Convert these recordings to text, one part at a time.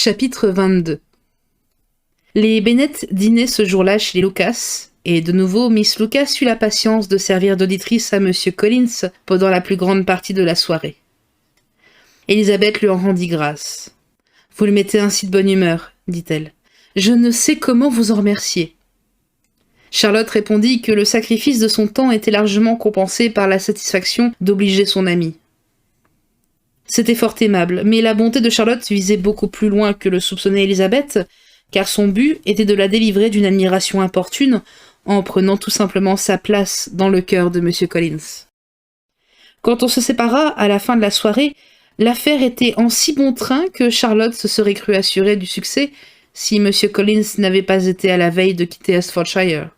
Chapitre 22. Les Bennet dînaient ce jour-là chez les Lucas, et de nouveau Miss Lucas eut la patience de servir d'auditrice à Monsieur Collins pendant la plus grande partie de la soirée. Élisabeth lui en rendit grâce. « Vous le mettez ainsi de bonne humeur, » dit-elle. « Je ne sais comment vous en remercier. » Charlotte répondit que le sacrifice de son temps était largement compensé par la satisfaction d'obliger son amie. C'était fort aimable, mais la bonté de Charlotte visait beaucoup plus loin que le soupçonnait Élisabeth, car son but était de la délivrer d'une admiration importune en prenant tout simplement sa place dans le cœur de M. Collins. Quand on se sépara à la fin de la soirée, l'affaire était en si bon train que Charlotte se serait crue assurée du succès si M. Collins n'avait pas été à la veille de quitter Hertfordshire.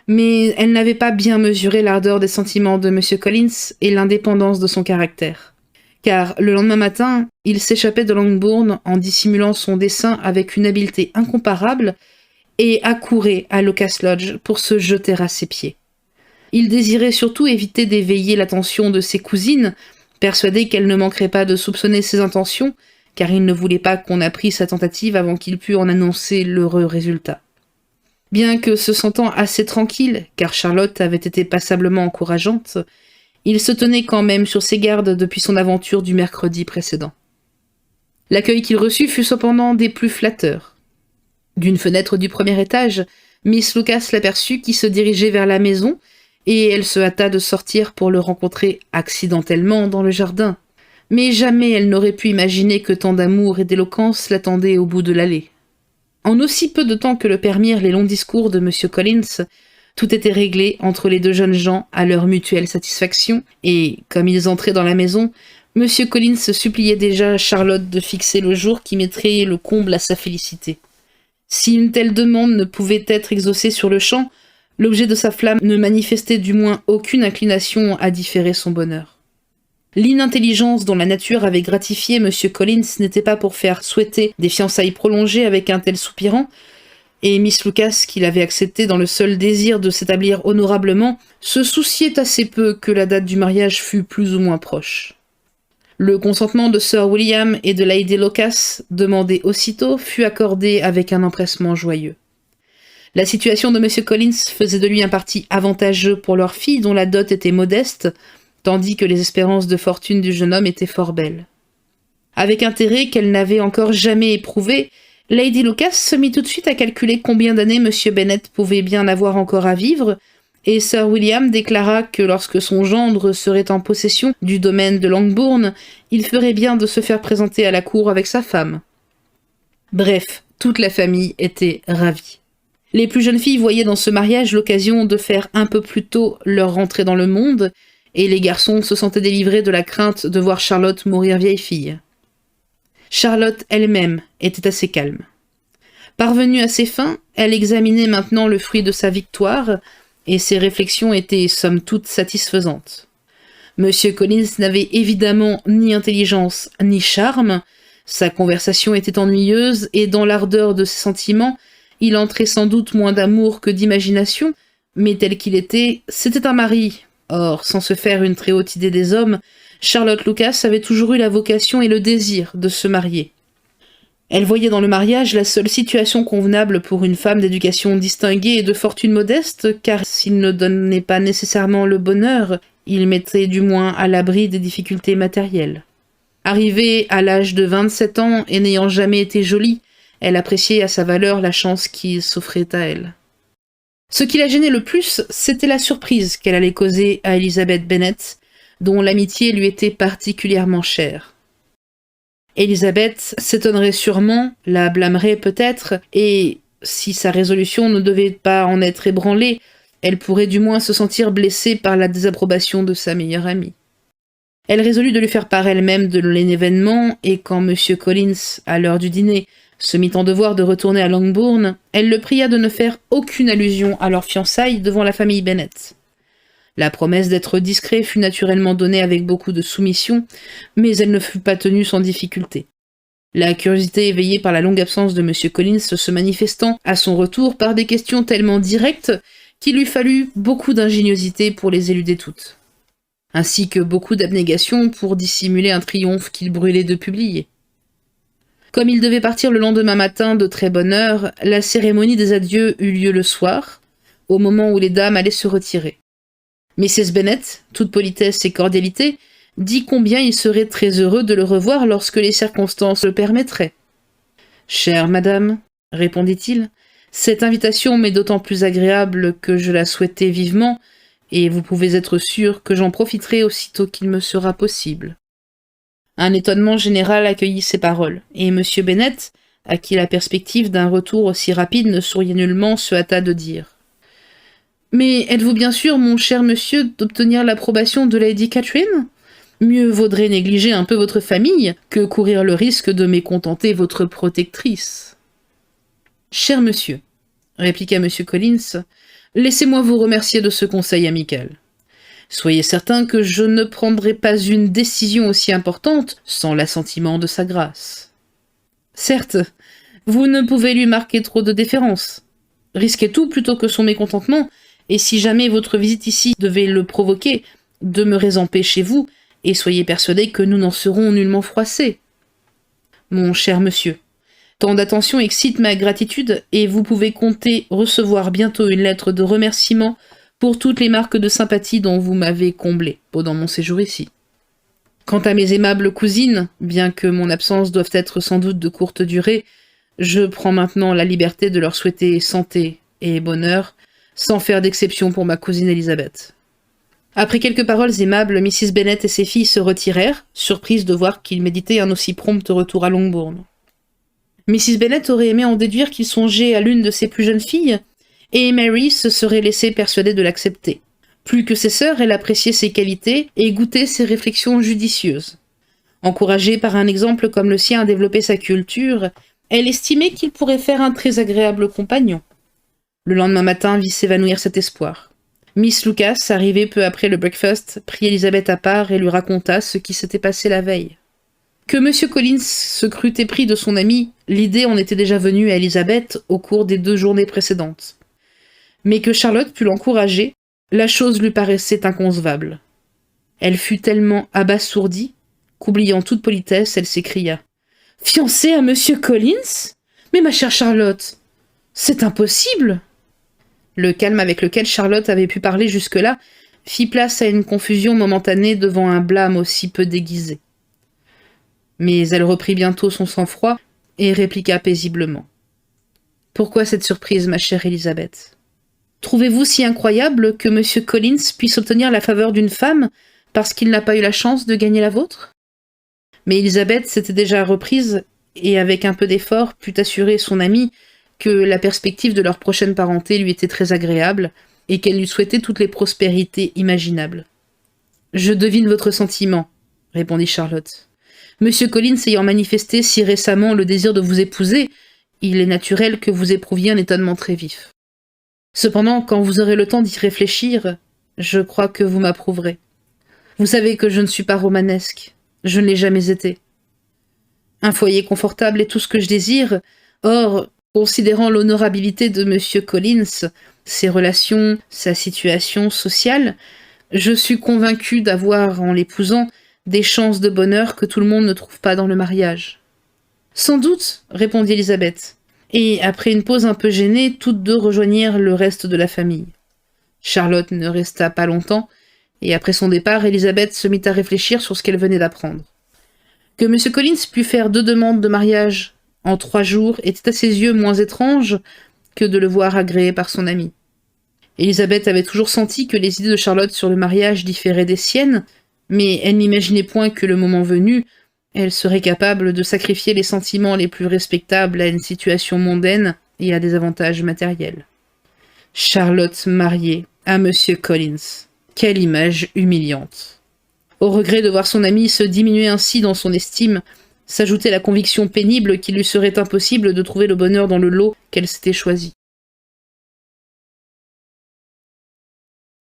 Mais elle n'avait pas bien mesuré l'ardeur des sentiments de M. Collins et l'indépendance de son caractère. Car le lendemain matin, il s'échappait de Longbourn en dissimulant son dessein avec une habileté incomparable et accourait à Locust Lodge pour se jeter à ses pieds. Il désirait surtout éviter d'éveiller l'attention de ses cousines, persuadé qu'elles ne manqueraient pas de soupçonner ses intentions, car il ne voulait pas qu'on apprît sa tentative avant qu'il pût en annoncer l'heureux résultat. Bien que se sentant assez tranquille, car Charlotte avait été passablement encourageante, il se tenait quand même sur ses gardes depuis son aventure du mercredi précédent. L'accueil qu'il reçut fut cependant des plus flatteurs. D'une fenêtre du premier étage, Miss Lucas l'aperçut qui se dirigeait vers la maison, et elle se hâta de sortir pour le rencontrer accidentellement dans le jardin. Mais jamais elle n'aurait pu imaginer que tant d'amour et d'éloquence l'attendaient au bout de l'allée. En aussi peu de temps que le permirent les longs discours de M. Collins, tout était réglé entre les deux jeunes gens à leur mutuelle satisfaction, et, comme ils entraient dans la maison, M. Collins suppliait déjà Charlotte de fixer le jour qui mettrait le comble à sa félicité. Si une telle demande ne pouvait être exaucée sur-le-champ, l'objet de sa flamme ne manifestait du moins aucune inclination à différer son bonheur. L'inintelligence dont la nature avait gratifié M. Collins n'était pas pour faire souhaiter des fiançailles prolongées avec un tel soupirant, et Miss Lucas, qui l'avait accepté dans le seul désir de s'établir honorablement, se souciait assez peu que la date du mariage fût plus ou moins proche. Le consentement de Sir William et de Lady Lucas, demandé aussitôt, fut accordé avec un empressement joyeux. La situation de M. Collins faisait de lui un parti avantageux pour leur fille, dont la dot était modeste, tandis que les espérances de fortune du jeune homme étaient fort belles. Avec intérêt qu'elle n'avait encore jamais éprouvé, Lady Lucas se mit tout de suite à calculer combien d'années M. Bennet pouvait bien avoir encore à vivre, et Sir William déclara que lorsque son gendre serait en possession du domaine de Longbourn, il ferait bien de se faire présenter à la cour avec sa femme. Bref, toute la famille était ravie. Les plus jeunes filles voyaient dans ce mariage l'occasion de faire un peu plus tôt leur rentrée dans le monde, et les garçons se sentaient délivrés de la crainte de voir Charlotte mourir vieille fille. Charlotte elle-même était assez calme. Parvenue à ses fins, elle examinait maintenant le fruit de sa victoire, et ses réflexions étaient somme toute satisfaisantes. M. Collins n'avait évidemment ni intelligence ni charme, sa conversation était ennuyeuse, et dans l'ardeur de ses sentiments, il entrait sans doute moins d'amour que d'imagination, mais tel qu'il était, c'était un mari. Or, sans se faire une très haute idée des hommes, Charlotte Lucas avait toujours eu la vocation et le désir de se marier. Elle voyait dans le mariage la seule situation convenable pour une femme d'éducation distinguée et de fortune modeste, car s'il ne donnait pas nécessairement le bonheur, il mettrait du moins à l'abri des difficultés matérielles. Arrivée à l'âge de 27 ans et n'ayant jamais été jolie, elle appréciait à sa valeur la chance qui s'offrait à elle. Ce qui la gênait le plus, c'était la surprise qu'elle allait causer à Elizabeth Bennet, dont l'amitié lui était particulièrement chère. Élisabeth s'étonnerait sûrement, la blâmerait peut-être, et, si sa résolution ne devait pas en être ébranlée, elle pourrait du moins se sentir blessée par la désapprobation de sa meilleure amie. Elle résolut de lui faire part elle-même de l'événement, et quand M. Collins, à l'heure du dîner, se mit en devoir de retourner à Longbourn, elle le pria de ne faire aucune allusion à leur fiançailles devant la famille Bennet. La promesse d'être discret fut naturellement donnée avec beaucoup de soumission, mais elle ne fut pas tenue sans difficulté. La curiosité éveillée par la longue absence de M. Collins se manifestant à son retour par des questions tellement directes qu'il lui fallut beaucoup d'ingéniosité pour les éluder toutes, ainsi que beaucoup d'abnégation pour dissimuler un triomphe qu'il brûlait de publier. Comme il devait partir le lendemain matin de très bonne heure, la cérémonie des adieux eut lieu le soir, au moment où les dames allaient se retirer. Mrs. Bennet, toute politesse et cordialité, dit combien il serait très heureux de le revoir lorsque les circonstances le permettraient. « Chère madame, répondit-il, cette invitation m'est d'autant plus agréable que je la souhaitais vivement, et vous pouvez être sûre que j'en profiterai aussitôt qu'il me sera possible. » Un étonnement général accueillit ces paroles, et M. Bennet, à qui la perspective d'un retour aussi rapide ne souriait nullement, se hâta de dire « Mais êtes-vous bien sûr, mon cher monsieur, d'obtenir l'approbation de Lady Catherine ? Mieux vaudrait négliger un peu votre famille que courir le risque de mécontenter votre protectrice. »« Cher monsieur, » répliqua M. Collins, « laissez-moi vous remercier de ce conseil amical. Soyez certain que je ne prendrai pas une décision aussi importante sans l'assentiment de sa grâce. Certes, vous ne pouvez lui marquer trop de déférence. Risquez tout plutôt que son mécontentement, et si jamais votre visite ici devait le provoquer, demeurez en paix chez vous, et soyez persuadé que nous n'en serons nullement froissés. Mon cher monsieur, tant d'attention excite ma gratitude, et vous pouvez compter recevoir bientôt une lettre de remerciement pour toutes les marques de sympathie dont vous m'avez comblé pendant mon séjour ici. Quant à mes aimables cousines, bien que mon absence doive être sans doute de courte durée, je prends maintenant la liberté de leur souhaiter santé et bonheur, sans faire d'exception pour ma cousine Elisabeth. » Après quelques paroles aimables, Mrs. Bennet et ses filles se retirèrent, surprises de voir qu'il méditait un aussi prompt retour à Longbourn. Mrs. Bennet aurait aimé en déduire qu'il songeait à l'une de ses plus jeunes filles, et Mary se serait laissée persuader de l'accepter. Plus que ses sœurs, elle appréciait ses qualités et goûtait ses réflexions judicieuses. Encouragée par un exemple comme le sien à développer sa culture, elle estimait qu'il pourrait faire un très agréable compagnon. Le lendemain matin vit s'évanouir cet espoir. Miss Lucas, arrivée peu après le breakfast, prit Elisabeth à part et lui raconta ce qui s'était passé la veille. Que M. Collins se crût épris de son ami, l'idée en était déjà venue à Elisabeth au cours des 2 journées précédentes. Mais que Charlotte pût l'encourager, la chose lui paraissait inconcevable. Elle fut tellement abasourdie qu'oubliant toute politesse, elle s'écria « Fiancée à M. Collins ? Mais ma chère Charlotte, c'est impossible !» Le calme avec lequel Charlotte avait pu parler jusque-là fit place à une confusion momentanée devant un blâme aussi peu déguisé. Mais elle reprit bientôt son sang-froid et répliqua paisiblement. « Pourquoi cette surprise, ma chère Elisabeth ? Trouvez-vous si incroyable que M. Collins puisse obtenir la faveur d'une femme parce qu'il n'a pas eu la chance de gagner la vôtre ?» Mais Elisabeth s'était déjà reprise et, avec un peu d'effort, put assurer son amie que la perspective de leur prochaine parenté lui était très agréable et qu'elle lui souhaitait toutes les prospérités imaginables. « Je devine votre sentiment, » répondit Charlotte. « M. Collins ayant manifesté si récemment le désir de vous épouser, il est naturel que vous éprouviez un étonnement très vif. Cependant, quand vous aurez le temps d'y réfléchir, je crois que vous m'approuverez. Vous savez que je ne suis pas romanesque, je ne l'ai jamais été. Un foyer confortable est tout ce que je désire, or, considérant l'honorabilité de M. Collins, ses relations, sa situation sociale, je suis convaincu d'avoir, en l'épousant, des chances de bonheur que tout le monde ne trouve pas dans le mariage. »« Sans doute, » répondit Elisabeth. Et, après une pause un peu gênée, toutes deux rejoignirent le reste de la famille. Charlotte ne resta pas longtemps, et après son départ, Elisabeth se mit à réfléchir sur ce qu'elle venait d'apprendre. Que M. Collins pût faire 2 demandes de mariage en 3 jours était à ses yeux moins étrange que de le voir agréé par son ami. Elisabeth avait toujours senti que les idées de Charlotte sur le mariage différaient des siennes, mais elle n'imaginait point que le moment venu, elle serait capable de sacrifier les sentiments les plus respectables à une situation mondaine et à des avantages matériels. Charlotte mariée à M. Collins. Quelle image humiliante. Au regret de voir son amie se diminuer ainsi dans son estime, s'ajoutait la conviction pénible qu'il lui serait impossible de trouver le bonheur dans le lot qu'elle s'était choisi.